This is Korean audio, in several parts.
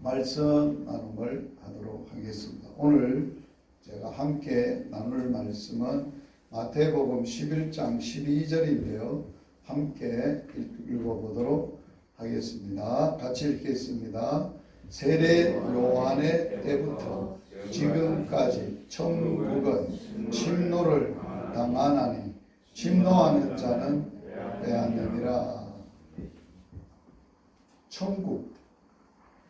말씀 나눔을 하도록 하겠습니다. 오늘 제가 함께 나눌 말씀은 마태복음 11장 12절인데요. 함께 읽어보도록 하겠습니다. 같이 읽겠습니다. 세례 요한의 때부터 지금까지 천국은 침노를 당하나니 침노하는 자는 빼앗느니라. 천국,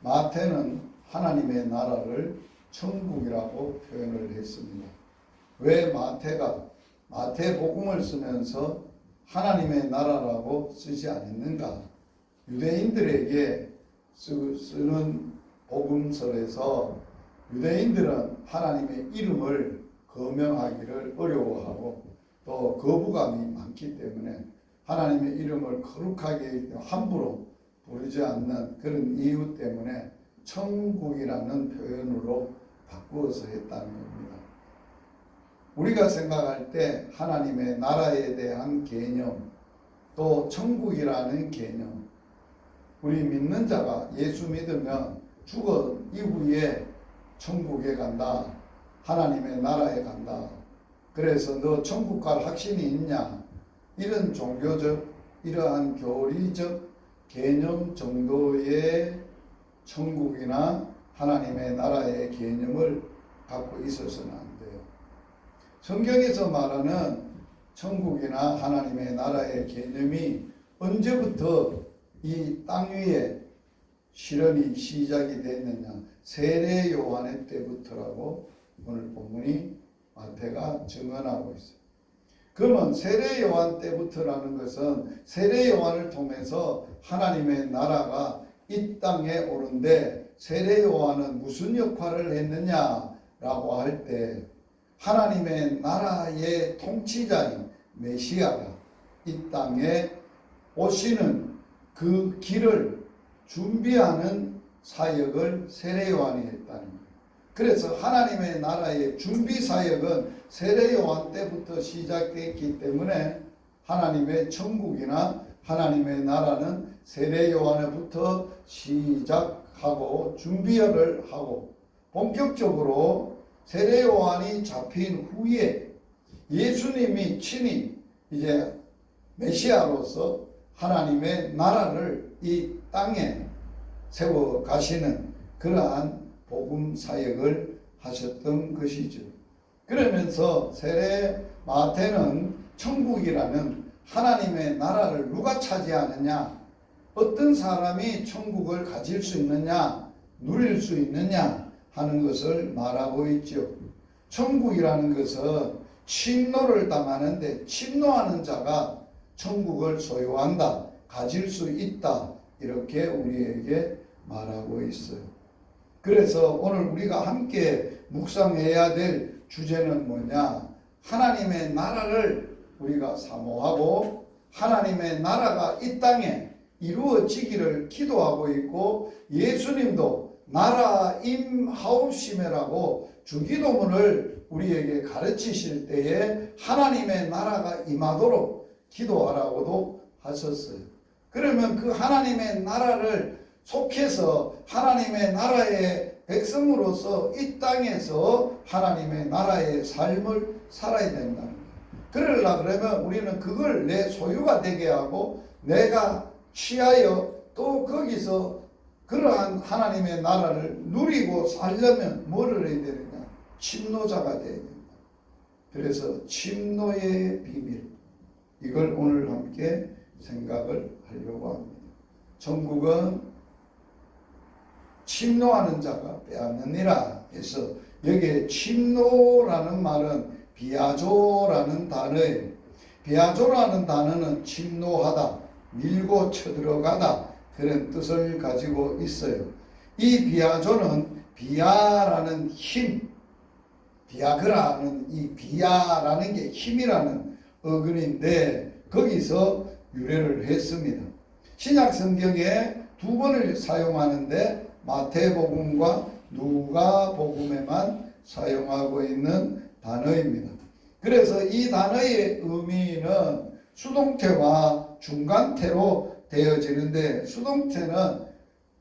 마태는 하나님의 나라를 천국이라고 표현을 했습니다. 왜 마태가 마태복음을 쓰면서 하나님의 나라라고 쓰지 않았는가? 유대인들에게 쓰는 복음서에서 유대인들은 하나님의 이름을 거명하기를 어려워하고 또 거부감이 많기 때문에 하나님의 이름을 거룩하게 함부로 부르지 않는 그런 이유 때문에 천국이라는 표현으로 바꾸어서 했다는 겁니다. 우리가 생각할 때 하나님의 나라에 대한 개념, 또 천국이라는 개념, 우리 믿는 자가 예수 믿으면 죽은 이후에 천국에 간다, 하나님의 나라에 간다. 그래서 너 천국 갈 확신이 있냐? 이런 종교적, 이러한 교리적 개념 정도의 천국이나 하나님의 나라의 개념을 갖고 있어서는 안 돼요. 성경에서 말하는 천국이나 하나님의 나라의 개념이 언제부터 이 땅 위에 실현이 시작이 됐느냐? 세례 요한의 때부터라고 오늘 본문이 마태가 증언하고 있어요. 그러면 세례 요한 때부터라는 것은 세례 요한을 통해서 하나님의 나라가 이 땅에 오는데 세례 요한은 무슨 역할을 했느냐라고 할 때 하나님의 나라의 통치자인 메시아가 이 땅에 오시는 그 길을 준비하는 사역을 세례 요한이 했다는 거예요. 그래서 하나님의 나라의 준비 사역은 세례 요한 때부터 시작됐기 때문에 하나님의 천국이나 하나님의 나라는 세례 요한부터 시작하고 준비를 하고 본격적으로 세례 요한이 잡힌 후에 예수님이 친히 이제 메시아로서 하나님의 나라를 이 땅에 세워 가시는 그러한 복음 사역을 하셨던 것이죠. 그러면서 세례 마태는 천국이라는 하나님의 나라를 누가 차지하느냐, 어떤 사람이 천국을 가질 수 있느냐, 누릴 수 있느냐 하는 것을 말하고 있죠. 천국이라는 것은 침노를 당하는데 침노하는 자가 천국을 소유한다, 가질 수 있다, 이렇게 우리에게 말하고 있어요. 그래서 오늘 우리가 함께 묵상해야 될 주제는 뭐냐? 하나님의 나라를 우리가 사모하고 하나님의 나라가 이 땅에 이루어지기를 기도하고 있고 예수님도 나라 임하옵시메라고 주기도문을 우리에게 가르치실 때에 하나님의 나라가 임하도록 기도하라고도 하셨어요. 그러면 그 하나님의 나라를 속해서 하나님의 나라의 백성으로서 이 땅에서 하나님의 나라의 삶을 살아야 된다는 거예요. 그러려고 그러면 우리는 그걸 내 소유가 되게 하고 내가 취하여 또 거기서 그러한 하나님의 나라를 누리고 살려면 뭐를 해야 되느냐? 침노자가 되어야 된다. 그래서 침노의 비밀, 이걸 오늘 함께 생각을 하려고 합니다. 천국은 침노하는 자가 빼앗느니라 해서 여기에 침노라는 말은 비아조라는 단어예요. 비아조라는 단어는 침노하다, 밀고 쳐들어가다 그런 뜻을 가지고 있어요. 이 비아조는 비아라는 힘, 비아그라는 이 비아라는 게 힘이라는 어근인데 거기서 유래를 했습니다. 신약 성경에 두 번을 사용하는데 마태복음과 누가복음에만 사용하고 있는 단어입니다. 그래서 이 단어의 의미는 수동태와 중간태로 되어지는데 수동태는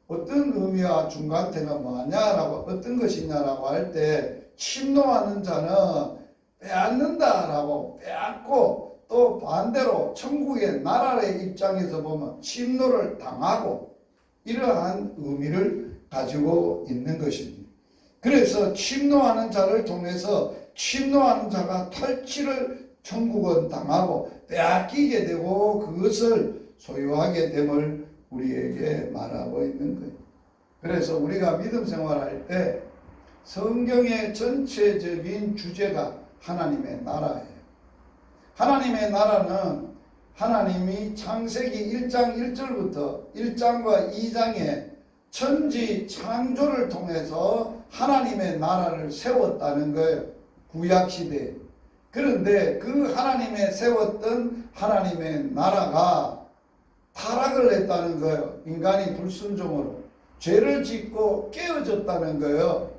어떤 의미와 중간태가 뭐냐라고 어떤 것이냐라고 할 때 침노하는 자는 빼앗는다라고 빼앗고 또 반대로 천국의 나라의 입장에서 보면 침노를 당하고 이러한 의미를 가지고 있는 것입니다. 그래서 침노하는 자를 통해서 침노하는 자가 탈취를 천국은 당하고 빼앗기게 되고 그것을 소유하게 됨을 우리에게 말하고 있는 거예요. 그래서 우리가 믿음 생활할 때 성경의 전체적인 주제가 하나님의 나라예요. 하나님의 나라는 하나님이 창세기 1장 1절부터 1장과 2장에 천지 창조를 통해서 하나님의 나라를 세웠다는 거예요. 구약시대에. 그런데 그 하나님의 세웠던 하나님의 나라가 타락을 했다는 거예요. 인간이 불순종으로 죄를 짓고 깨어졌다는 거예요.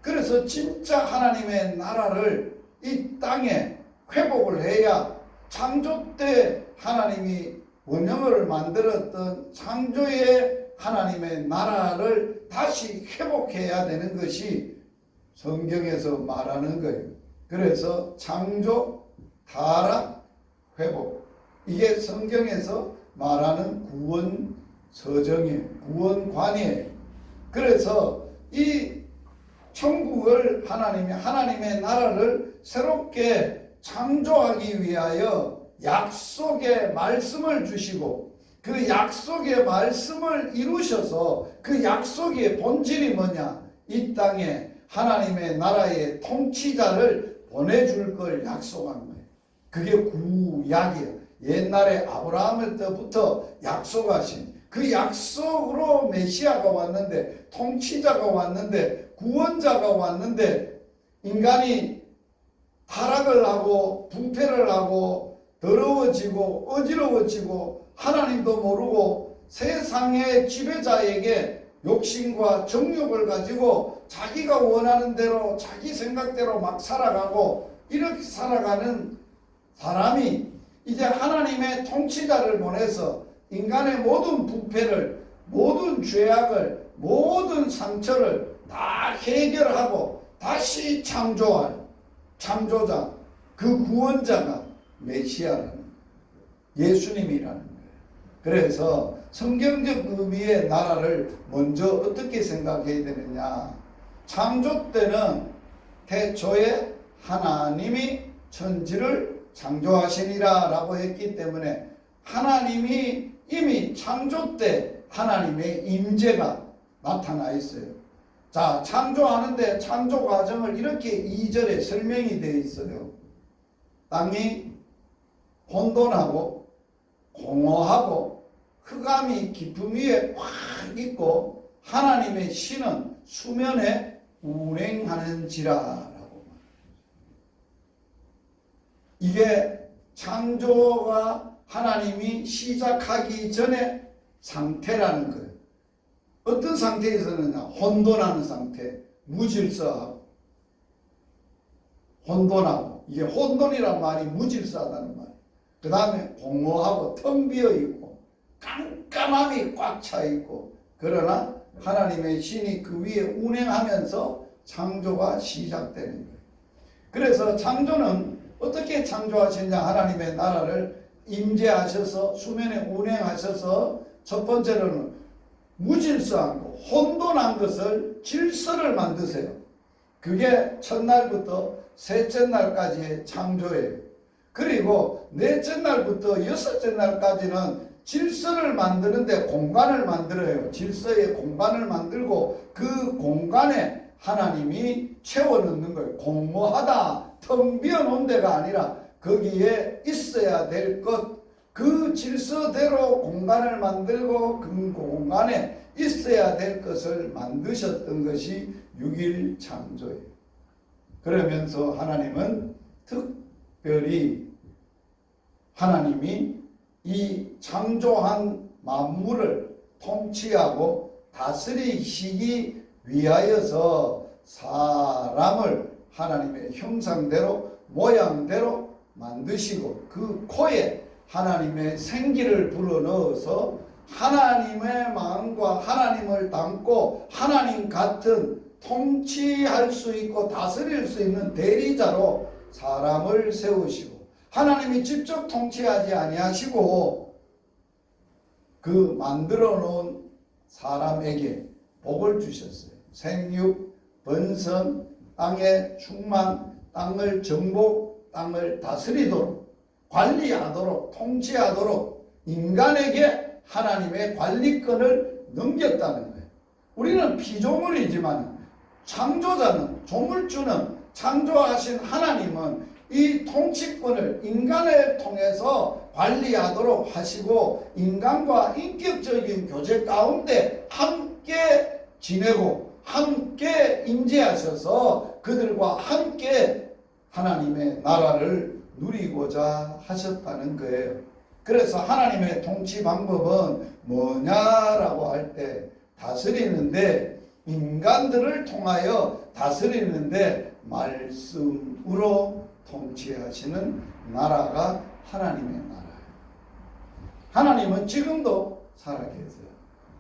그래서 진짜 하나님의 나라를 이 땅에 회복을 해야 창조 때 하나님이 원형을 만들었던 창조의 하나님의 나라를 다시 회복해야 되는 것이 성경에서 말하는 거예요. 그래서 창조, 타락, 회복, 이게 성경에서 말하는 구원 서정이에요. 구원관이에요. 그래서 이 천국을 하나님의 나라를 새롭게 창조하기 위하여 약속의 말씀을 주시고 그 약속의 말씀을 이루셔서 그 약속의 본질이 뭐냐? 이 땅에 하나님의 나라의 통치자를 보내줄 걸 약속한 거예요. 그게 구약이에요. 옛날에 아브라함 때부터 약속하신 그 약속으로 메시아가 왔는데, 통치자가 왔는데, 구원자가 왔는데 인간이 타락을 하고 부패를 하고 더러워지고 어지러워지고 하나님도 모르고 세상의 지배자에게 욕심과 정욕을 가지고 자기가 원하는 대로 자기 생각대로 막 살아가고 이렇게 살아가는 사람이 이제 하나님의 통치자를 보내서 인간의 모든 부패를, 모든 죄악을, 모든 상처를 다 해결하고 다시 창조할 창조자, 그 구원자가 메시아라는, 예수님이라는 거예요. 그래서 성경적 의미의 나라를 먼저 어떻게 생각해야 되느냐? 창조 때는 태초에 하나님이 천지를 창조하시니라 라고 했기 때문에 하나님이 이미 창조 때 하나님의 임재가 나타나 있어요. 자, 창조하는데 창조 과정을 이렇게 2절에 설명이 되어 있어요. 땅이 혼돈하고 공허하고 흑암이 깊음 위에 꽉 있고 하나님의 신은 수면에 운행하는지라라고. 이게 창조가 하나님이 시작하기 전에 상태라는 거예요. 어떤 상태에 있었느냐? 혼돈하는 상태, 무질서하고 혼돈하고, 이게 혼돈이란 말이 무질서하다는 말이에요. 그 다음에 공허하고 텅 비어 있고 깜깜함이 꽉 차 있고, 그러나 하나님의 신이 그 위에 운행하면서 창조가 시작되는 거예요. 그래서 창조는 어떻게 창조하셨냐? 하나님의 나라를 임재하셔서 수면에 운행하셔서 첫 번째로는 무질서한 거, 혼돈한 것을 질서를 만드세요. 그게 첫날부터 셋째 날까지의 창조예요. 그리고 넷째 날부터 여섯째 날까지는 질서를 만드는데 공간을 만들어요. 질서의 공간을 만들고 그 공간에 하나님이 채워넣는 거예요. 공허하다, 텅 비어놓은 데가 아니라 거기에 있어야 될 것, 그 질서대로 공간을 만들고 그 공간에 있어야 될 것을 만드셨던 것이 6일 창조예요. 그러면서 하나님은 특별히 하나님이 이 창조한 만물을 통치하고 다스리시기 위하여서 사람을 하나님의 형상대로 모양대로 만드시고 그 코에 하나님의 생기를 불어넣어서 하나님의 마음과 하나님을 담고 하나님 같은 통치할 수 있고 다스릴 수 있는 대리자로 사람을 세우시고, 하나님이 직접 통치하지 아니하시고 그 만들어 놓은 사람에게 복을 주셨어요. 생육, 번성, 땅의 충만, 땅을 정복, 땅을 다스리도록, 관리하도록, 통치하도록 인간에게 하나님의 관리권을 넘겼다는 거예요. 우리는 피조물이지만 창조자는, 조물주는, 창조하신 하나님은 이 통치권을 인간을 통해서 관리하도록 하시고, 인간과 인격적인 교제 가운데 함께 지내고 함께 임재하셔서 그들과 함께 하나님의 나라를 누리고자 하셨다는 거예요. 그래서 하나님의 통치 방법은 뭐냐라고 할 때, 다스리는데, 인간들을 통하여 다스리는데 말씀으로 통치하시는 나라가 하나님의 나라예요. 하나님은 지금도 살아계세요.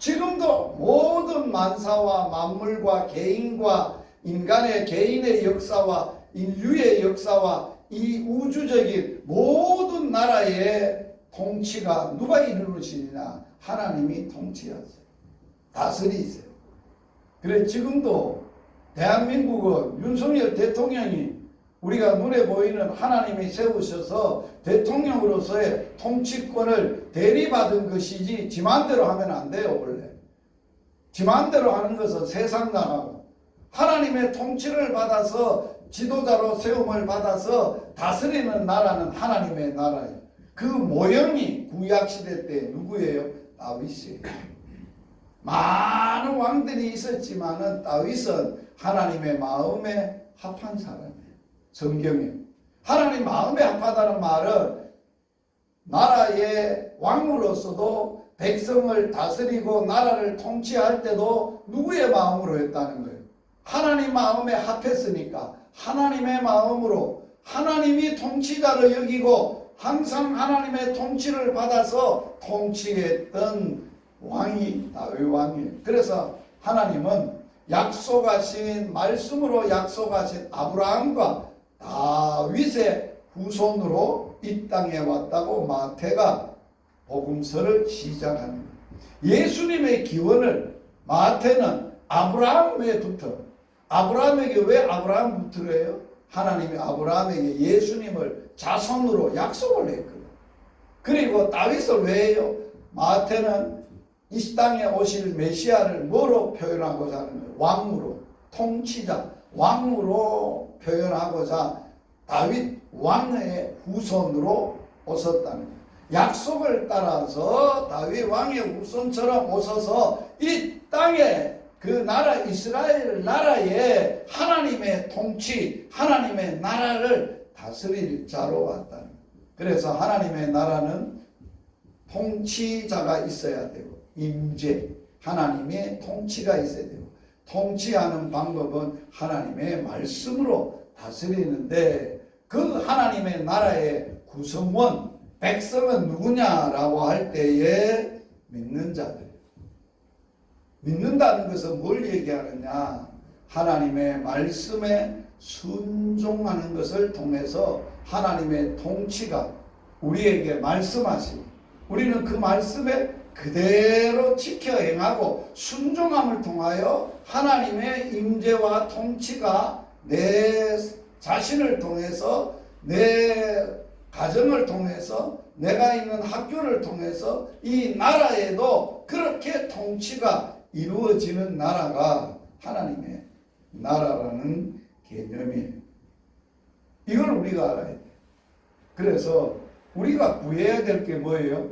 지금도 모든 만사와 만물과 개인과 인간의 개인의 역사와 인류의 역사와 이 우주적인 모든 나라의 통치가 누가 이루시느냐? 하나님이 통치하세요. 다스리세요. 그래, 지금도 대한민국은 윤석열 대통령이 우리가 눈에 보이는 하나님이 세우셔서 대통령으로서의 통치권을 대리받은 것이지, 지 마음대로 하면 안 돼요. 원래 지 마음대로 하는 것은 세상 나라고, 하나님의 통치를 받아서 지도자로 세움을 받아서 다스리는 나라는 하나님의 나라예요. 그 모형이 구약시대 때 누구예요? 다윗이에요. 많은 왕들이 있었지만은 다윗은 하나님의 마음에 합한 사람이에요. 성경에 하나님 마음에 합하다는 말은 나라의 왕으로서도 백성을 다스리고 나라를 통치할 때도 누구의 마음으로 했다는 거예요? 하나님 마음에 합했으니까 하나님의 마음으로, 하나님이 통치자를 여기고 항상 하나님의 통치를 받아서 통치했던 왕이 다윗 왕이에요. 그래서 하나님은 약속하신, 말씀으로 약속하신 아브라함과 다윗의 후손으로 이 땅에 왔다고 마태가 복음서를 시작하는 거예요. 예수님의 기원을 마태는 아브라함에부터, 아브라함에게 왜 아브라함부터 해요? 하나님이 아브라함에게 예수님을 자손으로 약속을 했거든요. 그리고 다윗을 왜 해요? 마태는 이 땅에 오실 메시아를 뭐로 표현하고자 하는 거예요? 왕으로, 통치자, 왕으로 표현하고자 다윗 왕의 후손으로 오셨다는 거예요. 약속을 따라서 다윗 왕의 후손처럼 오셔서 이 땅에 그 나라, 이스라엘 나라에 하나님의 통치, 하나님의 나라를 다스릴 자로 왔다는 거예요. 그래서 하나님의 나라는 통치자가 있어야 되고, 임재, 하나님의 통치가 있어야 되고, 통치하는 방법은 하나님의 말씀으로 다스리는데, 그 하나님의 나라의 구성원, 백성은 누구냐라고 할 때에 믿는 자들. 믿는다는 것은 뭘 얘기하느냐? 하나님의 말씀에 순종하는 것을 통해서 하나님의 통치가 우리에게 말씀하시고, 우리는 그 말씀에 그대로 지켜 행하고 순종함을 통하여 하나님의 임재와 통치가 내 자신을 통해서, 내 가정을 통해서, 내가 있는 학교를 통해서 이 나라에도 그렇게 통치가 이루어지는 나라가 하나님의 나라라는 개념이에요. 이걸 우리가 알아야 돼요. 그래서 우리가 구해야 될 게 뭐예요?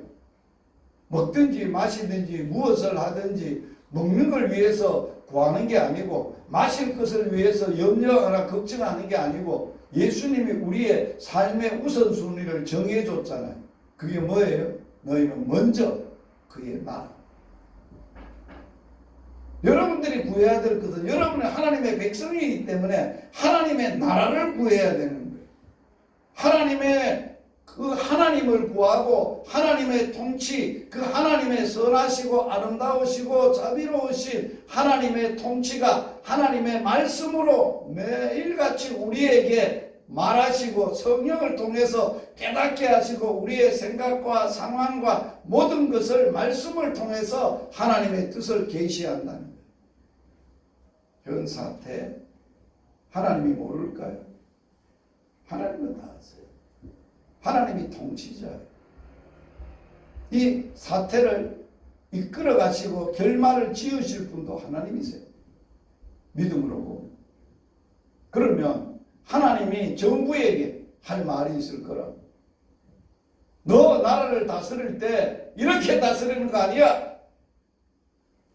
먹든지 마시든지 무엇을 하든지 먹는 걸 위해서 구하는 게 아니고, 마실 것을 위해서 염려하거나 걱정하는 게 아니고, 예수님이 우리의 삶의 우선순위를 정해줬잖아요. 그게 뭐예요? 너희는 먼저 그의 나라. 여러분들이 구해야 될 것은 여러분의 하나님의 백성이기 때문에 하나님의 나라를 구해야 되는 거예요. 하나님의 그 하나님을 구하고 하나님의 통치, 그 하나님의 선하시고 아름다우시고 자비로우신 하나님의 통치가 하나님의 말씀으로 매일같이 우리에게 말하시고 성령을 통해서 깨닫게 하시고 우리의 생각과 상황과 모든 것을 말씀을 통해서 하나님의 뜻을 계시한다는 거예요. 현 사태 하나님이 모를까요? 하나님은 다 아세요. 하나님이 통치자예요. 이 사태를 이끌어 가시고 결말을 지으실 분도 하나님이세요. 믿음으로 보면. 그러면 하나님이 정부에게 할 말이 있을 거라고. 너 나라를 다스릴 때 이렇게 다스리는 거 아니야.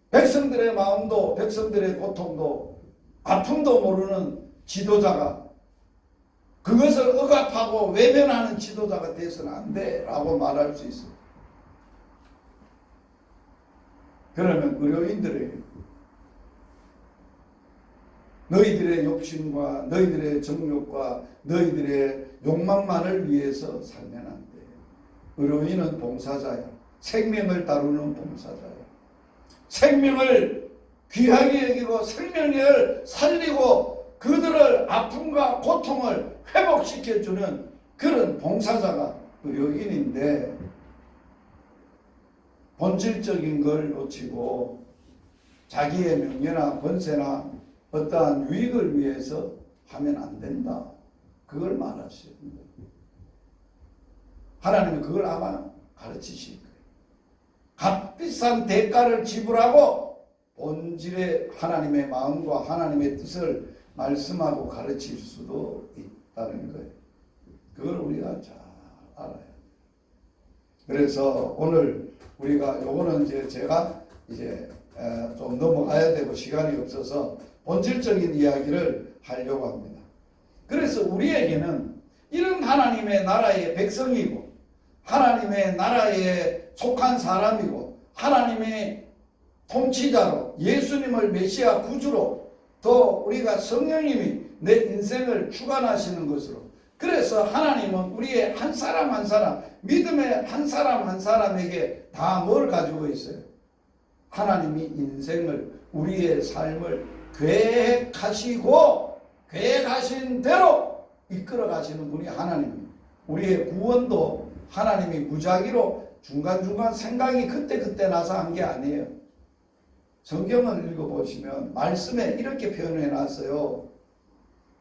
백성들의 마음도 백성들의 고통도 아픔도 모르는 지도자가 그것을 억압하고 외면하는 지도자가 돼서는 안 돼 라고 말할 수 있어요. 그러면 의료인들에게 너희들의 욕심과 너희들의 정욕과 너희들의 욕망만을 위해서 살면 안 돼. 의료인은 봉사자야. 생명을 다루는 봉사자야. 생명을 귀하게 여기고 생명을 살리고 그들을 아픔과 고통을 회복시켜주는 그런 봉사자가 의료인인데 본질적인 걸 놓치고 자기의 명예나 권세나 어떠한 유익을 위해서 하면 안 된다. 그걸 말하시는 거예요. 하나님은 그걸 아마 가르치실 거예요. 값비싼 대가를 지불하고 본질의 하나님의 마음과 하나님의 뜻을 말씀하고 가르칠 수도 있다는 거예요. 그걸 우리가 잘 알아야 돼요. 그래서 오늘 우리가 요거는 이제 제가 좀 넘어가야 되고 시간이 없어서 본질적인 이야기를 하려고 합니다. 그래서 우리에게는 이런 하나님의 나라의 백성이고 하나님의 나라에 속한 사람이고 하나님의 통치자로 예수님을 메시아 구주로 또 우리가 성령님이 내 인생을 주관하시는 것으로 그래서 하나님은 우리의 한 사람 한 사람 믿음의 한 사람 한 사람에게 다 뭘 가지고 있어요? 하나님이 인생을 우리의 삶을 계획하시고 계획하신 대로 이끌어 가시는 분이 하나님입니다. 우리의 구원도 하나님이 무작위로 중간중간 생각이 그때 나서 한 게 아니에요. 성경을 읽어보시면 말씀에 이렇게 표현해 놨어요.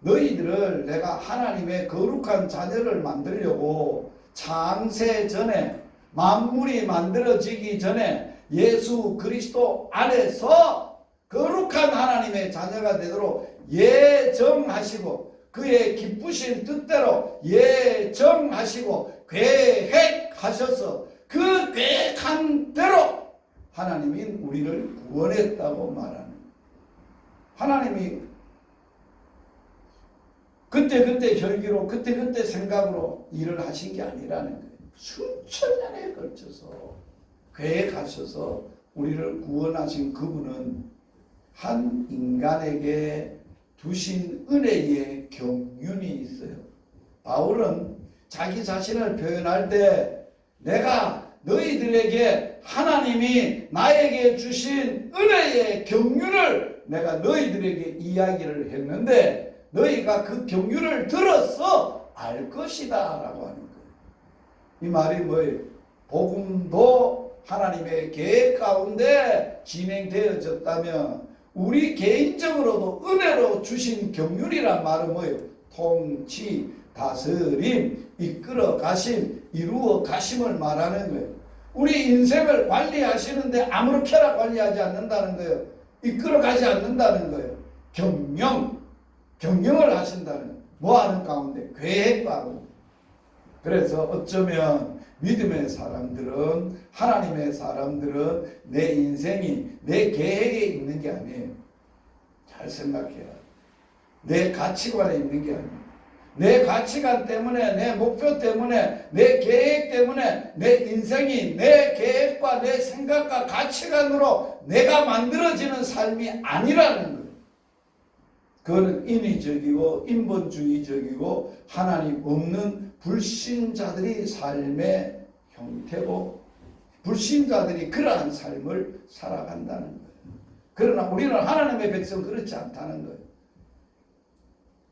너희들을 내가 하나님의 거룩한 자녀를 만들려고 창세 전에 만물이 만들어지기 전에 예수 그리스도 안에서 거룩한 하나님의 자녀가 되도록 예정하시고 그의 기쁘신 뜻대로 예정하시고 계획하셔서 그 계획한 대로 하나님이 우리를 구원했다고 말하는 하나님이 그때 혈기로 그때 생각으로 일을 하신 게 아니라는 거예요. 수천 년에 걸쳐서 계획하셔서 우리를 구원하신 그분은 한 인간에게 두신 은혜의 경륜이 있어요. 바울은 자기 자신을 표현할 때 내가 너희들에게 하나님이 나에게 주신 은혜의 경륜을 내가 너희들에게 이야기를 했는데 너희가 그 경륜을 들어서 알 것이다 라고 하는 거예요. 이 말이 뭐예요? 복음도 하나님의 계획 가운데 진행되어졌다면 우리 개인적으로도 은혜로 주신 경륜이란 말은 뭐예요? 통치, 다스림, 이끌어 가심, 이루어 가심을 말하는 거예요. 우리 인생을 관리하시는데 아무렇게나 관리하지 않는다는 거예요. 이끌어 가지 않는다는 거예요. 경영을 하신다는 거예요. 뭐 하는 가운데? 계획하고. 그래서 어쩌면 믿음의 사람들은 하나님의 사람들은 내 인생이 내 계획에 있는 게 아니에요. 잘 생각해야 내 가치관에 있는 게 아니에요. 내 가치관 때문에 내 목표 때문에 내 계획 때문에 내 인생이 내 계획과 내 생각과 가치관으로 내가 만들어지는 삶이 아니라는 거예요. 그거는 인위적이고 인본주의적이고 하나님 없는 불신자들이 삶의 형태고 불신자들이 그러한 삶을 살아간다는 거예요. 그러나 우리는 하나님의 백성 그렇지 않다는 거예요.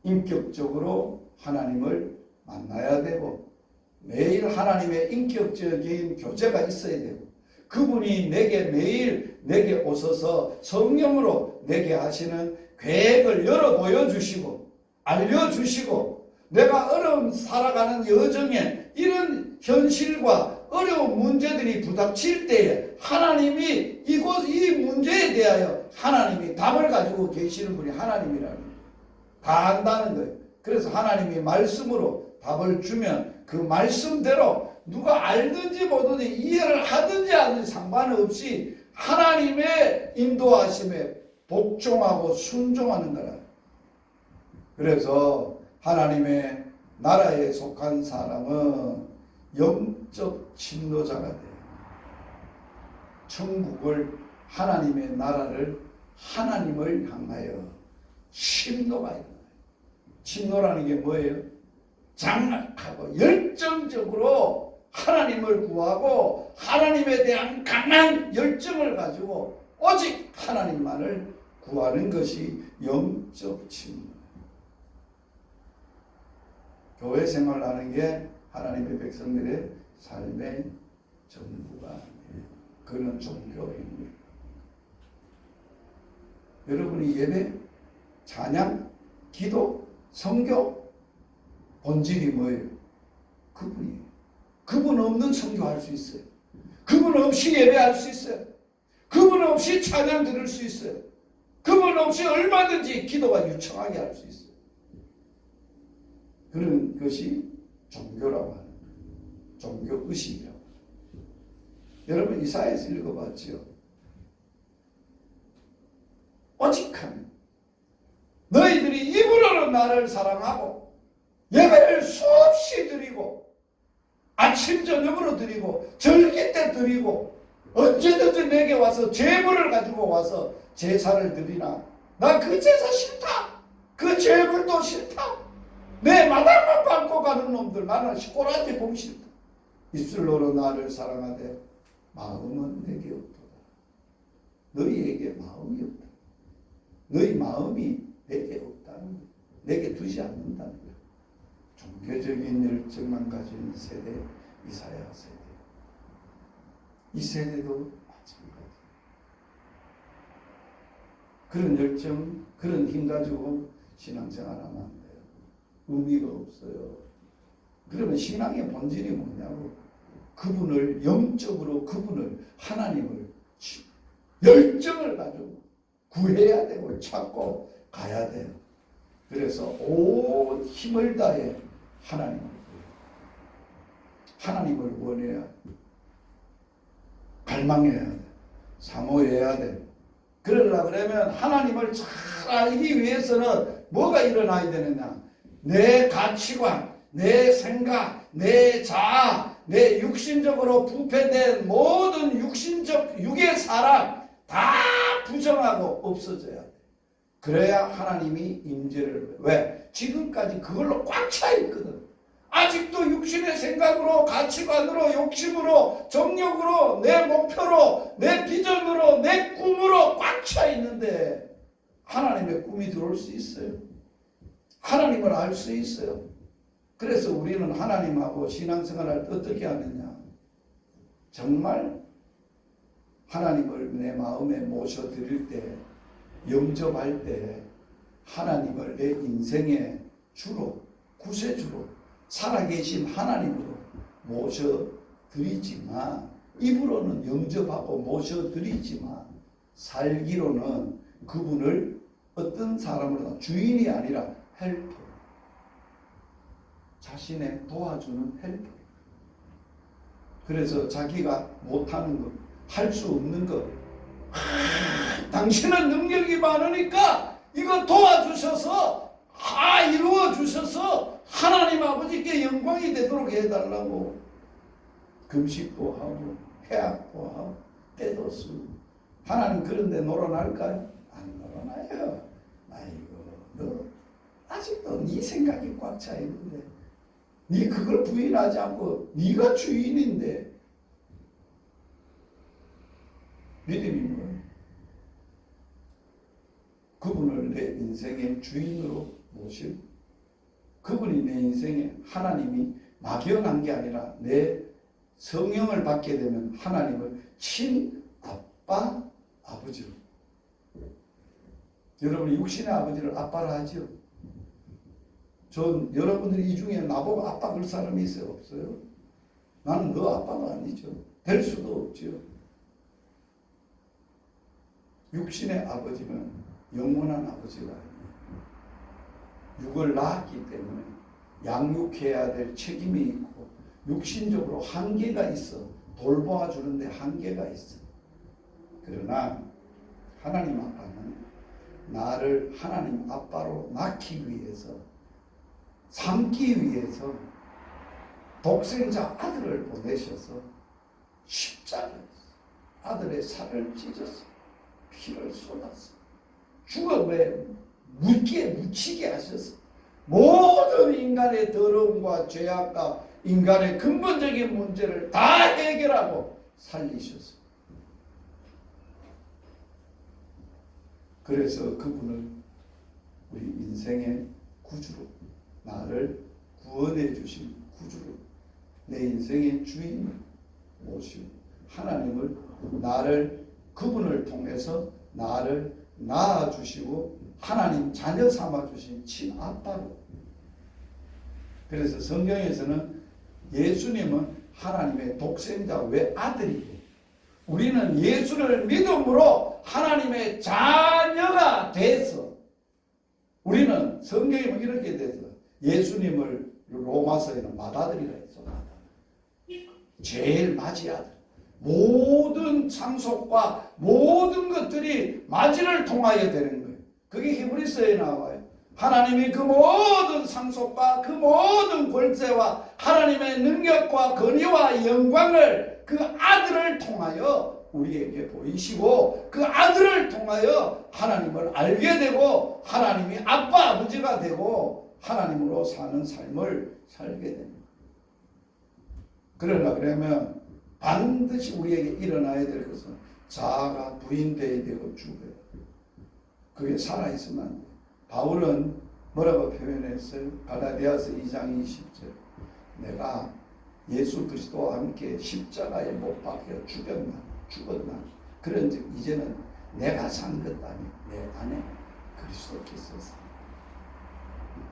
인격적으로 하나님을 만나야 되고 매일 하나님의 인격적인 교제가 있어야 되고 그분이 매일 내게 오셔서 성령으로 내게 하시는 계획을 열어 보여주시고 알려주시고 내가 어려운 살아가는 여정에 이런 현실과 어려운 문제들이 부닥칠 때에 하나님이 이 문제에 대하여 하나님이 답을 가지고 계시는 분이 하나님이라는 거예요. 다 안다는 거예요. 그래서 하나님이 말씀으로 답을 주면 그 말씀대로 누가 알든지 모르든지 이해를 하든지 하든지 상관없이 하나님의 인도하심에 복종하고 순종하는 거라. 그래서 하나님의 나라에 속한 사람은 영적 침노자가 돼요. 천국을 하나님의 나라를 하나님을 향하여 침노가 일어나요. 침노라는 게 뭐예요? 장악하고 열정적으로 하나님을 구하고 하나님에 대한 강한 열정을 가지고 오직 하나님만을 구하는 것이 영적 침노. 교회 생활하는 게 하나님의 백성들의 삶의 전부가 아니에요. 그는 종교입니다. 여러분이 예배, 찬양, 기도, 성교 본질이 뭐예요? 그분이에요. 그분 없는 성교할 수 있어요. 그분 없이 예배할 수 있어요. 그분 없이 찬양 들을 수 있어요. 그분 없이 얼마든지 기도가 유창하게 할 수 있어요. 그런 것이 종교라고 하는 거예요. 종교의식이라고. 여러분 이사야에서 읽어봤죠? 오직하면 너희들이 입으로는 나를 사랑하고 예배를 수없이 드리고 아침 저녁으로 드리고 절기 때 드리고 언제든지 내게 와서 제물을 가지고 와서 제사를 드리나 나 그 제사 싫다. 그 제물도 싫다. 내 마당만 밟고 가는 놈들 나는 꼬라지 보기 싫다. 입술로는 나를 사랑하되 마음은 내게 없도다. 너희에게 마음이 없다. 너희 마음이 내게 없다는 거야. 내게 두지 않는다는 거야. 종교적인 열정만 가진 세대, 이사야 세대. 이 세대도 마찬가지. 그런 열정, 그런 힘 가지고 신앙생활하면 안 돼요. 의미가 없어요. 그러면 신앙의 본질이 뭐냐고. 그분을 영적으로 그분을 하나님을 열정을 가지고 구해야 되고 찾고 가야 돼요. 그래서 온 힘을 다해 하나님을 원해야 돼. 갈망해야 돼. 사모해야 돼. 그러려고 그러면 하나님을 잘 알기 위해서는 뭐가 일어나야 되느냐. 내 가치관, 내 생각, 내 자아, 내 육신적으로 부패된 모든 육의 사람 다 부정하고 없어져야 돼. 그래야 하나님이 임재를. 왜? 지금까지 그걸로 꽉 차 있거든. 아직도 육신의 생각으로, 가치관으로, 욕심으로, 정욕으로, 내 목표로, 내 비전으로, 내 꿈으로 꽉 차 있는데 하나님의 꿈이 들어올 수 있어요. 하나님을 알 수 있어요. 그래서 우리는 하나님하고 신앙생활을 어떻게 하느냐. 정말 하나님을 내 마음에 모셔드릴 때, 영접할 때 하나님을 내 인생의 주로, 구세주로 살아계신 하나님으로 모셔드리지만, 입으로는 영접하고 모셔드리지만 살기로는 그분을 어떤 사람으로, 주인이 아니라 헬퍼, 자신의 도와주는 헬퍼. 그래서 자기가 못하는 것, 할 수 없는 것, 당신은 능력이 많으니까 이거 도와주셔서 이루어 주셔서 하나님 아버지께 영광이 되도록 해달라고 금식도 하고 해악도 하고 때도 쓰고. 하나님 그런데 놀아날까요? 안 놀아나요. 아이고 너 아직도 네 생각이 꽉 차 있는데 네 그걸 부인하지 않고 네가 주인인데 믿음이 뭐예요? 그분을 내 인생의 주인으로 모시고 그분이 내 인생에 하나님이 막연한 게 아니라 내 성령을 받게 되면 하나님을 친아빠 아버지로 여러분이 육신의 아버지를 아빠라 하죠. 여러분들이 이 중에 나보고 아빠 그럴 사람이 있어요? 없어요? 나는 너 아빠가 아니죠. 될 수도 없죠. 육신의 아버지는 영원한 아버지가 아니에요. 육을 낳았기 때문에 양육해야 될 책임이 있고 육신적으로 한계가 있어. 돌보아 주는데 한계가 있어. 그러나 하나님 아빠는 나를 하나님 아빠로 낳기 위해서 삼기 위해서 독생자 아들을 보내셔서 십자가에서 아들의 살을 찢어서 피를 쏟았어. 죽음에 묻히게 하셔서 모든 인간의 더러움과 죄악과 인간의 근본적인 문제를 다 해결하고 살리셔서 그래서 그분을 우리 인생의 구주로 나를 구원해 주신 구주로 내 인생의 주인을 모시고 하나님을 그분을 통해서 나를 낳아주시고 하나님 자녀 삼아주신 친아빠로. 그래서 성경에서는 예수님은 하나님의 독생자 외아들이고 우리는 예수를 믿음으로 하나님의 자녀가 돼서 우리는 성경에 이렇게 돼서 예수님을 로마서에는 맏아들이라 했죠. 제일 맞이아들. 모든 상속과 모든 것들이 맞이를 통하여 되는 거예요. 그게 히브리서에 나와요. 하나님이 그 모든 상속과 그 모든 권세와 하나님의 능력과 권위와 영광을 그 아들을 통하여 우리에게 보이시고 그 아들을 통하여 하나님을 알게 되고 하나님이 아빠 아버지가 되고 하나님으로 사는 삶을 살게 됩니다. 그러면 반드시 우리에게 일어나야 될 것은 자아가 부인되어야 되고 죽어요. 그게 살아있으면 안 돼요. 바울은 뭐라고 표현했어요? 갈라디아서 2장 20절 내가 예수 그리스도와 함께 십자가에 못 박혀 죽었나 그런즉 이제는 내가 산 것 아니요 내 안에 그리스도께서 사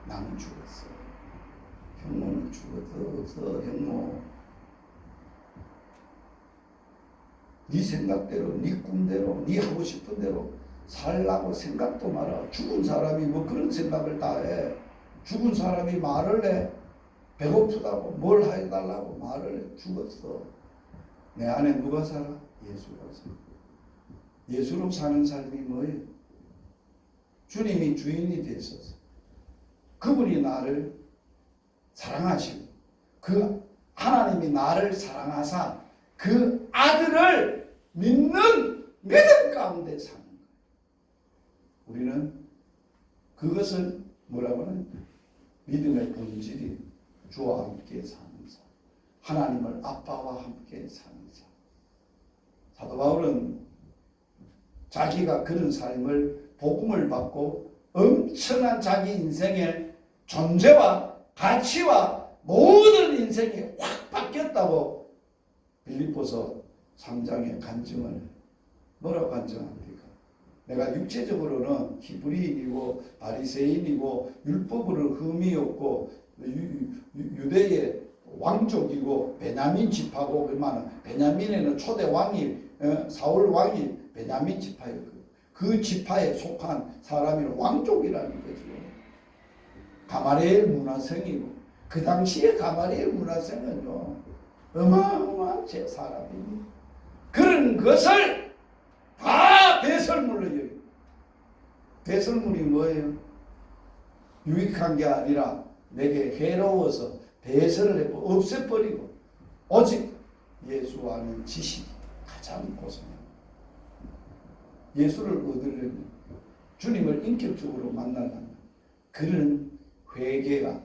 나는 죽었어. 형모는 죽어서 형모 네 생각대로 네 꿈대로 네 하고 싶은 대로 살라고 생각도 마라. 죽은 사람이 뭐 그런 생각을 다 해. 죽은 사람이 말을 해. 배고프다고 뭘 해달라고 말을 해. 죽었어. 내 안에 누가 살아? 예수가 살아. 예수로 사는 삶이 뭐예요? 주님이 주인이 되셔서 그분이 나를 사랑하시고 그 하나님이 나를 사랑하사 그 아들을 믿는 믿음 가운데 사는 거예요. 우리는 그것을 뭐라고 하는 믿음의 본질이 주와 함께 사는 삶, 하나님을 아빠와 함께 사는 삶. 사도 바울은 자기가 그런 삶을 복음을 받고 엄청난 자기 인생의 존재와 가치와 모든 인생이 확 바뀌었다고 빌립보서 3장에 간증을 뭐라고 간증합니까? 내가 육체적으로는 히브리인이고 바리새인이고 율법으로 흠이 없고 유대의 왕족이고 베냐민 지파고 그러면 베냐민에는 초대 왕이 사울 왕이 베냐민 지파였거든요. 그 지파에 속한 사람이 왕족이라는 거죠. 가마리엘 문화생이고 그 당시에 가마리엘 문화생은요 어마어마한 제 사람입니다. 그런 것을 다 배설물로 여겨요. 배설물이 뭐예요? 유익한 게 아니라 내게 해로워서 배설을 해고 없애버리고 오직 예수와는 지식이 가장 고상합니다. 예수를 얻으려면 주님을 인격적으로 만나려면 그런 회개가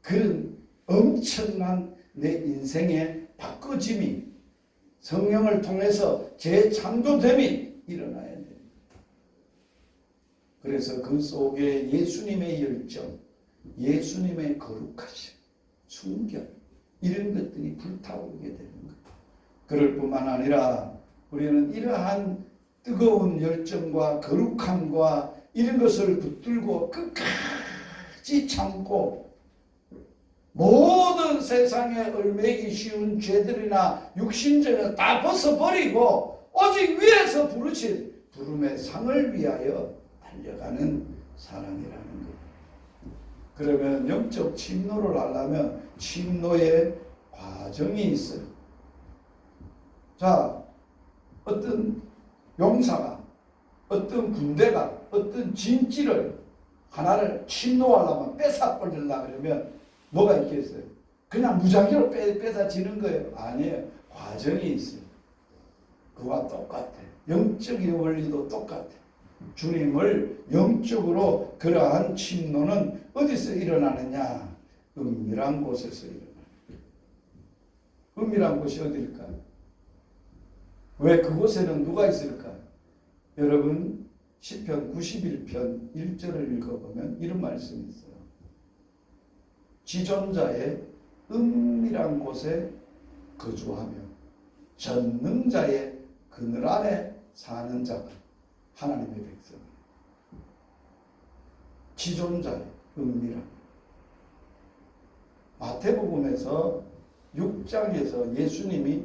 그런 엄청난 내 인생의 바꿔짐이 성령을 통해서 재창조됨이 일어나야 됩니다. 그래서 그 속에 예수님의 열정, 예수님의 거룩하심, 순결 이런 것들이 불타오르게 되는 거예요. 그럴 뿐만 아니라 우리는 이러한 뜨거운 열정과 거룩함과 이런 것을 붙들고 끝까지 참고 모든 세상에 얼매기 쉬운 죄들이나 육신죄를 다 벗어버리고 오직 위에서 부르신 부름의 상을 위하여 달려가는 사람이라는 거예요. 그러면 영적 침노를 하려면 침노의 과정이 있어요. 자, 어떤 용사가, 어떤 군대가, 어떤 진지를 하나를 침노하려면 뺏어버리려고 그러면 뭐가 있겠어요? 그냥 무작위로 뺏어지는 거예요? 아니에요. 과정이 있어요. 그와 똑같아. 영적인 원리도 똑같아. 주님을 영적으로 그러한 침노는 어디서 일어나느냐? 은밀한 곳에서 일어나요. 은밀한 곳이 어디일까요? 왜 그곳에는 누가 있을까요? 여러분 시편 91편 1절을 읽어보면 이런 말씀이 있어요. 지존자의 은밀한 곳에 거주하며 전능자의 그늘 아래 사는 자가 하나님의 백성이에요. 지존자의 은밀한. 마태복음에서 6장에서 예수님이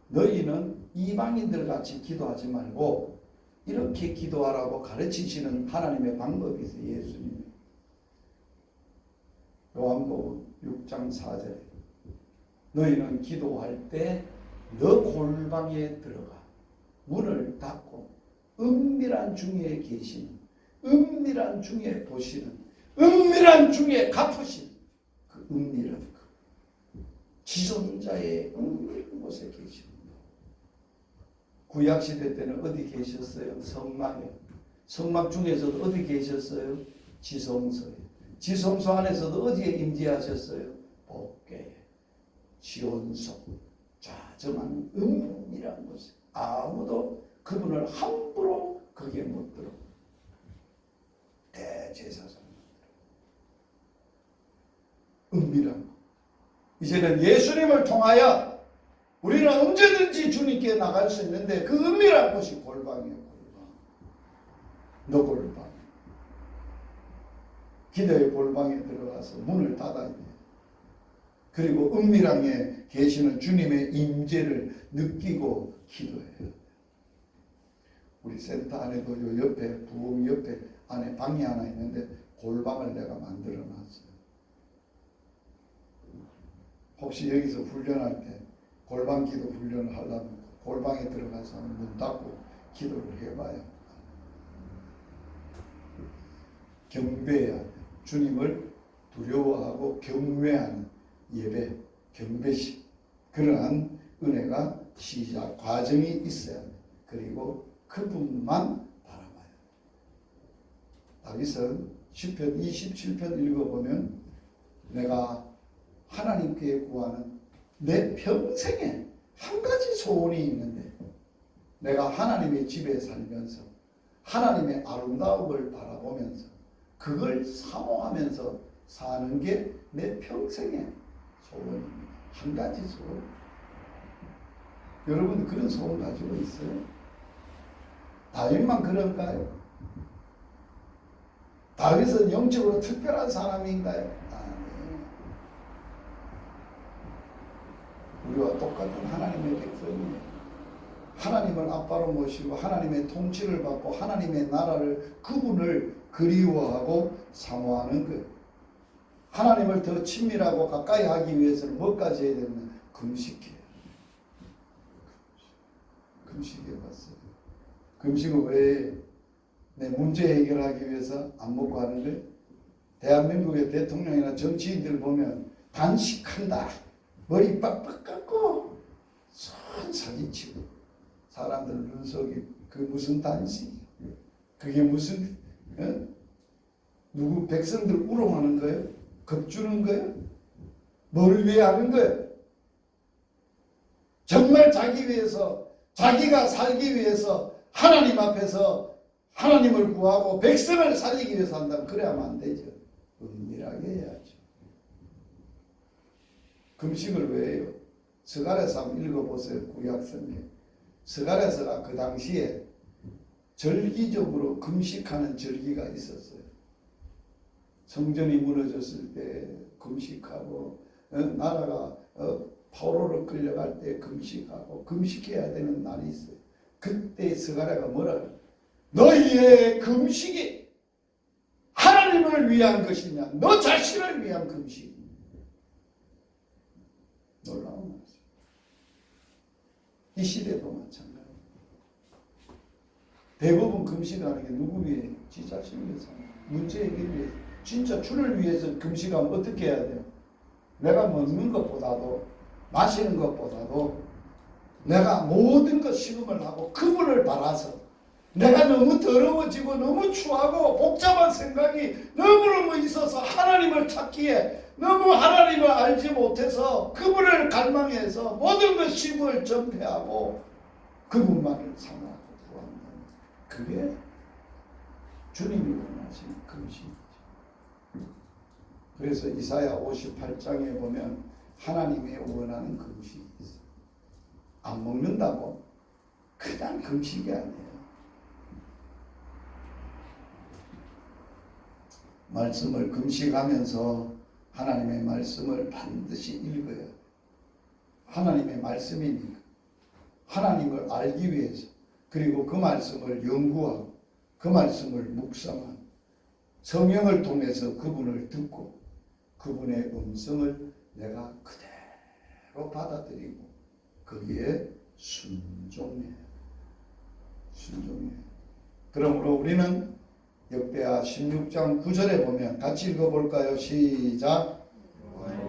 너희는 이방인들 같이 기도하지 말고 이렇게 기도하라고 가르치시는 하나님의 방법이 있어요. 예수님이. 요한복음 6장 4절에 너희는 기도할 때 너 골방에 들어가 문을 닫고 은밀한 중에 계시는, 은밀한 중에 보시는, 은밀한 중에 갚으신 그 은밀한 그 지존자의 은밀한 곳에 계시는 분. 구약시대 때는 어디 계셨어요? 성막에. 성막 중에서도 어디 계셨어요? 지성소에. 지성소 안에서도 어디에 임재하셨어요? 복궤에. 지온소. 자정한 은밀한 곳에. 아무도 그분을 함부로 거기에 못 들어. 대제사장. 은밀한 곳. 이제는 예수님을 통하여 우리는 언제든지 주님께 나갈 수 있는데 그 은밀한 곳이 골방이에요. 골방. 너 골방. 기도의 골방에 들어가서 문을 닫아야 돼요. 그리고 은밀하게 계시는 주님의 임재를 느끼고 기도해요. 우리 센터 안에도 요 옆에 부흥 옆에 안에 방이 하나 있는데 골방을 내가 만들어 놨어요. 혹시 여기서 훈련할 때 골방 기도 훈련을 하려면 골방에 들어가서 문 닫고 기도를 해봐요. 경배해야 돼. 주님을 두려워하고 경외하는 예배, 경배식 그러한 은혜가 시작 과정이 있어야 돼. 그리고 그분만 바라봐요. 다윗은 시편 27편 읽어보면 내가 하나님께 구하는 내 평생에 한 가지 소원이 있는데 내가 하나님의 집에 살면서 하나님의 아름다움을 바라보면서 그걸 사모하면서 사는 게 내 평생의 소원입니다. 한 가지 소원. 여러분 그런 소원 가지고 있어요? 다윗만 그런가요? 다윗은 영적으로 특별한 사람인가요? 아니에요. 우리와 똑같은 하나님의 백성이에요. 하나님을 아빠로 모시고 하나님의 통치를 받고 하나님의 나라를 그분을 그리워하고 사모하는 거예요. 하나님을 더 친밀하고 가까이 하기 위해서는 뭐까지 해야 되냐면 금식해요. 금식해봤어요. 금식은 왜? 내 문제 해결하기 위해서 안 먹고 하는 거예요. 대한민국의 대통령이나 정치인들 보면 단식한다. 머리 빡빡 깎고 손 사진치고 사람들 눈속에 그 무슨 단식이에요. 그게 무슨 누구 백성들 우롱하는 거예요? 겁주는 거예요? 뭘 위해 하는 거예요? 정말 자기 위해서, 자기가 살기 위해서 하나님 앞에서 하나님을 구하고 백성을 살리기 위해서 한다면 그래야만 안 되죠. 은밀하게 해야죠. 금식을 왜 해요? 스가랴서 한번 읽어보세요. 구약성경. 스가랴서가 그 당시에 절기적으로 금식하는 절기가 있었어요. 성전이 무너졌을 때 금식하고, 나라가 포로로 끌려갈 때 금식하고, 금식해야 되는 날이 있어요. 그때 스가랴가 뭐라고? 너희의 금식이 하나님을 위한 것이냐, 너 자신을 위한 금식이냐. 놀라운 말씀. 이 시대도 마찬가지예요. 대부분 금식하는 게 누구 위해? 지 자신을 위해서. 문제 해결 위해서. 진짜 주를 위해서 금식하면 어떻게 해야 돼요? 내가 먹는 것보다도, 마시는 것보다도 내가 모든 것 시험을 하고 그분을 바라서, 내가 너무 더러워지고 너무 추하고 복잡한 생각이 너무너무 있어서 하나님을 찾기에 너무 하나님을 알지 못해서 그분을 갈망해서 모든 것 시험을 전폐하고 그분만을 사모하고 구한다. 그게 주님이 원하시는 금식이죠. 그래서 이사야 58장에 보면 하나님이 원하는 금식이 있어요. 안 먹는다고 그냥 금식이 아니에요. 말씀을 금식하면서 하나님의 말씀을 반드시 읽어야 돼요. 하나님의 말씀이니까. 하나님을 알기 위해서, 그리고 그 말씀을 연구하고 그 말씀을 묵상하고 성령을 통해서 그분을 듣고 그분의 음성을 내가 그대로 받아들이고 거기에 순종해요. 순종해요. 그러므로 우리는 역대하 16장 9절에 보면 같이 읽어볼까요? 시작.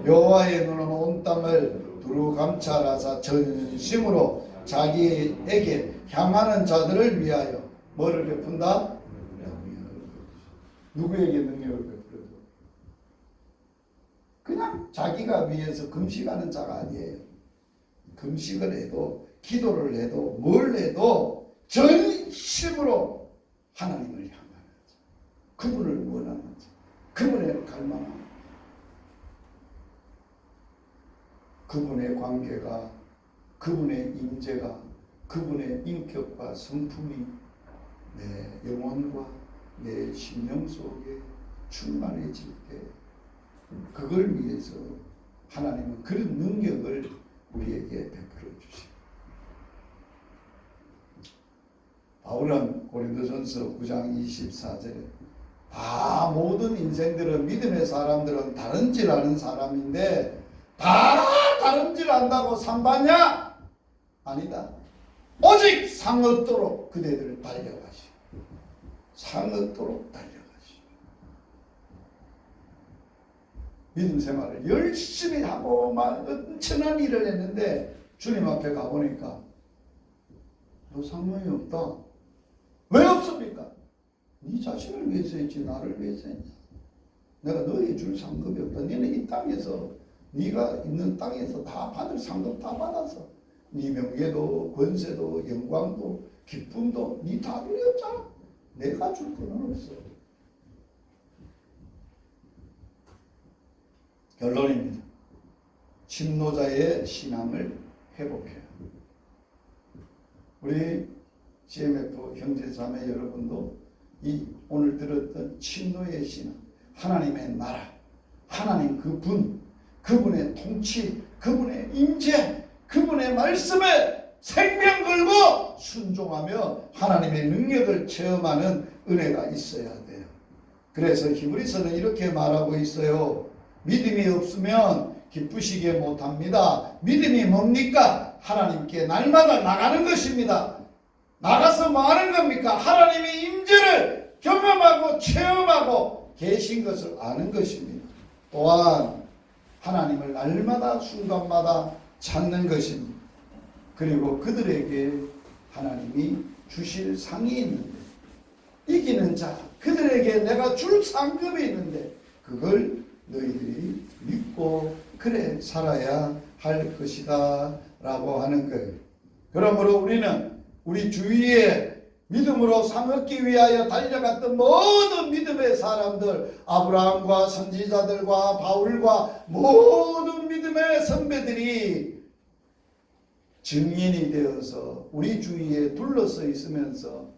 여호와의 눈은 온 땅을 두루 감찰하사 전심으로 자기에게 향하는 자들을 위하여 뭐를 베푼다? 누구에게 능력을 베풀어요? 그냥 자기가 위해서 금식하는 자가 아니에요. 금식을 해도, 기도를 해도, 뭘 해도 전심으로 하나님을 향하는 자, 그분을 원하는 자, 그분의 갈망하는 자, 그분의 관계가, 그분의 임재가, 그분의 인격과 성품이 내 영혼과 내 심령 속에 충만해질 때 그걸 위해서 하나님은 그런 능력을 우리에게 베풀어 주십니다. 바울은 고린도전서 9장 24절에 다 모든 인생들은, 믿음의 사람들은 다른질 아는 사람인데 다 다른질 안다고 상 받냐? 아니다. 오직 상 얻도록 그대들 달려가시오. 상 얻도록 달려가시오. 믿음 생활을 열심히 하고 막 엄청난 일을 했는데 주님 앞에 가보니까 너 상관이 없다. 왜 없습니까? 네 자신을 위해서 했지 나를 위해서 했냐. 내가 너에게 줄 상급이 없다. 너는 이 땅에서, 네가 있는 땅에서 다 받을 상급 다 받아서 네 명예도 권세도 영광도 기쁨도 네 다 누렸잖아. 내가 줄 거는 없어. 결론입니다. 침노자의 신앙을 회복해요. 우리 CMF 형제자매 여러분도 이 오늘 들었던 침노의 신앙, 하나님의 나라, 하나님 그분, 그분의 통치, 그분의 임재, 그분의 말씀에 생명 걸고 순종하며 하나님의 능력을 체험하는 은혜가 있어야 돼요. 그래서 히브리서는 이렇게 말하고 있어요. 믿음이 없으면 기쁘시게 못합니다. 믿음이 뭡니까? 하나님께 날마다 나가는 것입니다. 나가서 뭐 하는 겁니까? 하나님의 임재를 경험하고 체험하고 계신 것을 아는 것입니다. 또한 하나님을 날마다 순간마다 찾는 것입니다. 그리고 그들에게 하나님이 주실 상이 있는데, 이기는 자, 그들에게 내가 줄 상급이 있는데 그걸 너희들이 믿고 그래 살아야 할 것이다 라고 하는 거예요. 그러므로 우리는 우리 주위에 믿음으로 상 얻기 위하여 달려갔던 모든 믿음의 사람들, 아브라함과 선지자들과 바울과 모든 믿음의 선배들이 증인이 되어서 우리 주위에 둘러서 있으면서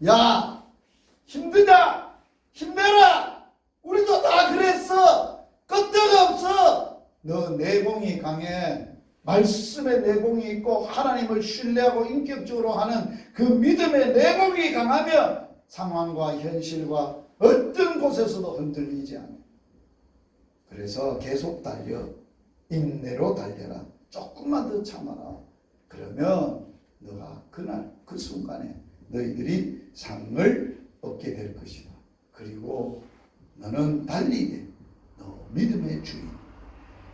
야 힘드냐 힘내라 우리도 다 그랬어 끄떡없어 너 내공이 강해 말씀의 내공이 있고 하나님을 신뢰하고 인격적으로 하는 그 믿음의 내공이 강하면 상황과 현실과 어떤 곳에서도 흔들리지 않아. 그래서 계속 달려 인내로 달려라. 조금만 더 참아라. 그러면 너가 그날 그 순간에 너희들이 상을 얻게 될 것이다. 그리고 너는 달리되 너 믿음의 주인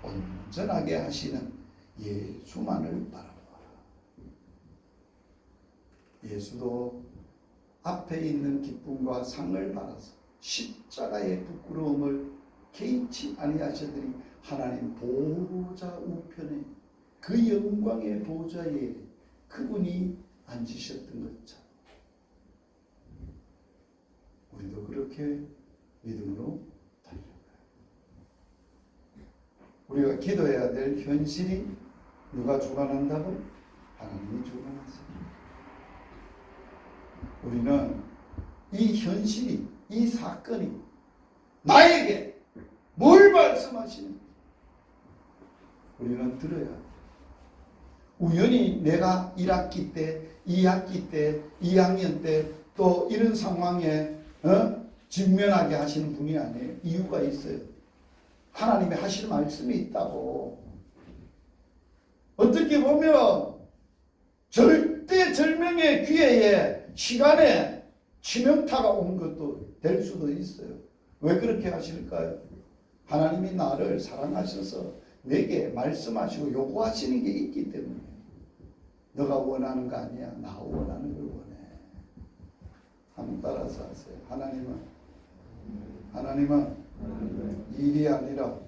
온전하게 하시는 예수만을 바라보아라. 예수도 앞에 있는 기쁨과 상을 받아서 십자가의 부끄러움을 개의치 아니하시더니 하나님 보좌 우편에 그 영광의 보좌에 그분이 앉으셨던 것처럼 우리도 그렇게 믿음으로 달려가요. 우리가 기도해야 될 현실이 누가 주관한다고? 하나님이 주관하세요. 우리는 이 현실이, 이 사건이 나에게 뭘 말씀하시는지 우리는 들어야 돼. 우연히 내가 1학기 때, 2학기 때, 2학년 때 또 이런 상황에 직면하게 하시는 분이 아니에요. 이유가 있어요. 하나님이 하실 말씀이 있다고. 어떻게 보면 절대절명의 기회에 시간에 치명타가 온 것도 될 수도 있어요. 왜 그렇게 하실까요? 하나님이 나를 사랑하셔서 내게 말씀하시고 요구하시는 게 있기 때문에. 너가 원하는 거 아니야. 나 원하는 걸 원해. 한번 따라서 하세요. 하나님은 일이 아니라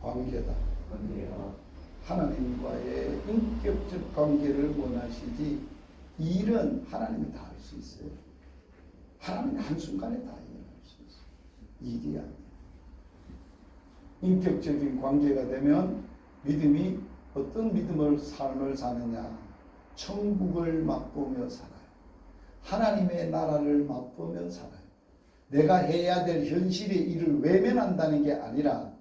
관계다. 하나님과의 인격적 관계를 원하시지 일은 하나님이 다 할 수 있어요. 하나님이 한순간에 다 일어날 수 있어요. 일이 아니야. 인격적인 관계가 되면 믿음이 어떤 삶을 사느냐. 천국을 맛보며 살아요. 하나님의 나라를 맛보며 살아요. 내가 해야 될 현실의 일을 외면한다는 게 아니라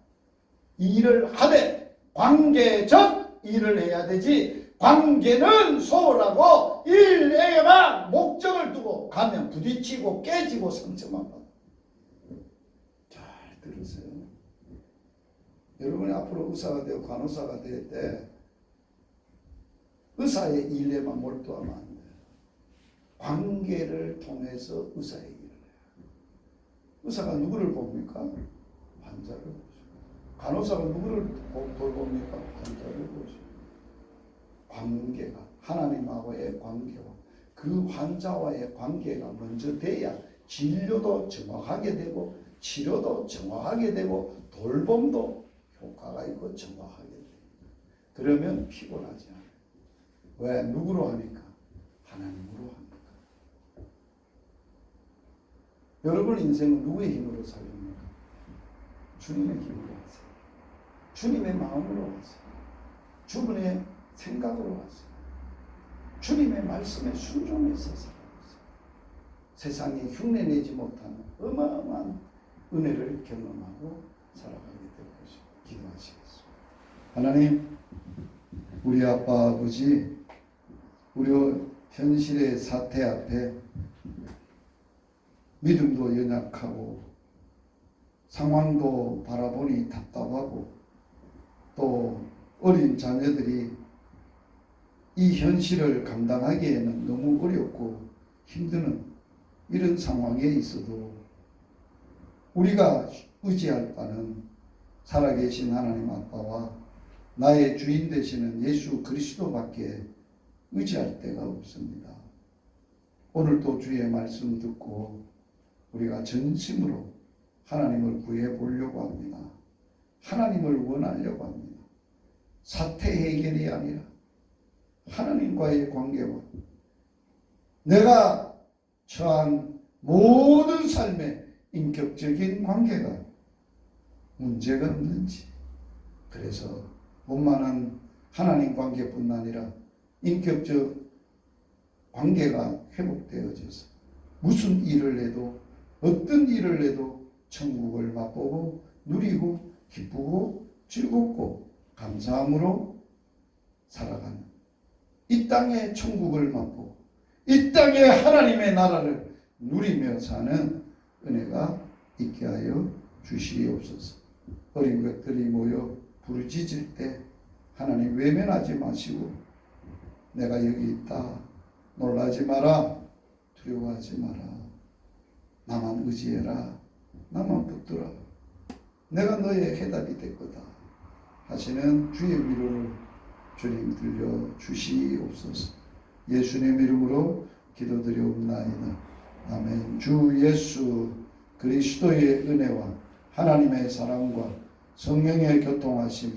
이 일을 하되 관계적 일을 해야 되지 관계는 소홀하고 일에만 목적을 두고 가면 부딪히고 깨지고 상처만 받아. 잘 들으세요. 여러분이 앞으로 의사가 되고 간호사가 될 때 의사의 일에만 몰두하면 안 돼요. 관계를 통해서 의사의 일을 해요. 의사가 누구를 봅니까? 환자를 보죠. 간호사가 누구를 돌봅니까? 환자를 보죠. 관계가 하나님하고의 관계와 그 환자와의 관계가 먼저 돼야 진료도 정확하게 되고 치료도 정확하게 되고 돌봄도 효과가 있고 정확하게 돼요. 그러면 피곤하지 않아요. 왜? 누구로 하니까? 하나님으로 하니까. 여러분 인생은 누구의 힘으로 살립니까? 주님의 힘으로 하세요. 주님의 마음으로 하세요. 주님의 생각으로 하세요. 주님의 말씀에 순종해서 살아가세요. 세상에 흉내내지 못하는 어마어마한 은혜를 경험하고 살아가게 될 것입니다. 기도하시겠습니다. 하나님, 우리 아빠 아버지, 우리 현실의 사태 앞에 믿음도 연약하고 상황도 바라보니 답답하고 또 어린 자녀들이 이 현실을 감당하기에는 너무 어렵고 힘드는 이런 상황에 있어도 우리가 의지할 바는 살아계신 하나님 아빠와 나의 주인 되시는 예수 그리스도밖에 의지할 데가 없습니다. 오늘도 주의 말씀 듣고 우리가 전심으로 하나님을 구해 보려고 합니다. 하나님을 원하려고 합니다. 사태 해결이 아니라 하나님과의 관계와 내가 처한 모든 삶의 인격적인 관계가 문제가 없는지, 그래서 원만한 하나님 관계뿐 아니라 인격적 관계가 회복되어져서 무슨 일을 해도 어떤 일을 해도 천국을 맛보고 누리고 기쁘고 즐겁고 감사함으로 살아가는, 이 땅의 천국을 맛보고 이 땅의 하나님의 나라를 누리며 사는 은혜가 있게 하여 주시옵소서. 어린 것들이 모여 부르짖을 때 하나님 외면하지 마시고 내가 여기 있다, 놀라지 마라, 두려워하지 마라, 나만 의지해라, 나만 붙들어, 내가 너의 해답이 될 거다 하시는 주의 위로를 주님 들려 주시옵소서. 예수님 이름으로 기도드리옵나이다. 아멘. 주 예수 그리스도의 은혜와 하나님의 사랑과 성령의 교통하심이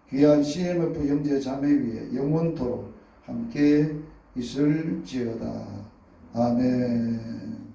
귀한 CMF 형제 자매 위에 영원토록 함께 있을지어다. 아멘.